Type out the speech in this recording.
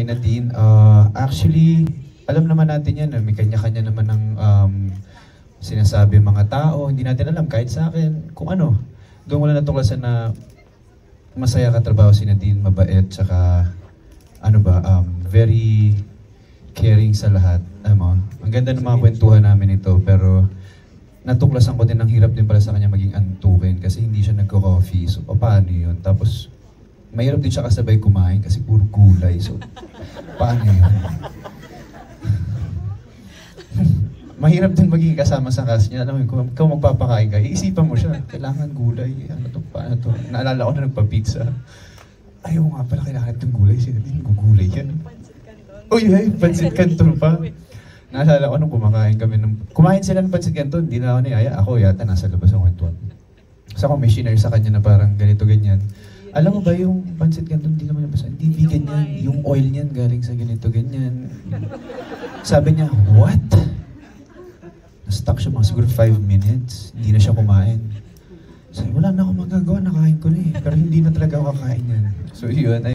kay Nadine, actually, alam naman natin yan, may kanya-kanya naman ng sinasabi mga tao, hindi natin alam kahit sa akin, kung ano. Doon wala natuklasan na masaya katrabaho si Nadine, mabait, tsaka very caring sa lahat. Ang ganda ng mga kwentuhan namin ito, pero natuklasan ko din ang hirap din pala sa kanya maging antukin kasi hindi siya nagko-coffee. So, paano yun? Tapos, mahirap din siya kasabay kumain kasi puro gulay. So, paano yun? Mahirap din maging kasama sa cast niya. Alam mo, kung ikaw magpapakain ka, iisipan mo siya. Kailangan gulay. Ano to? Paano to? Naalala ko na nagpa-pizza. Ayaw nga pala, kailangan itong gulay. Hindi gugulay yan. Uy, pansit canton pa. Naalala ko nung kumain sila ng pansit canton, hindi na ako niyaya. Ako yata nasa labas ang kwentuhan. Kasi ako may shinare sa kanya na parang ganito, ganyan. Alam mo ba yung pansit canton, hindi naman nabasa. Hindi ganyan. Yung oil niyan galing sa ganito, ganyan. Sabi niya, what? Na-stuck siya mga siguro 5 minutes. Hindi na siya kumain. Sabi, wala na akong magagawa, nakain ko na eh. Pero hindi na talaga ako kakain yan. So yun.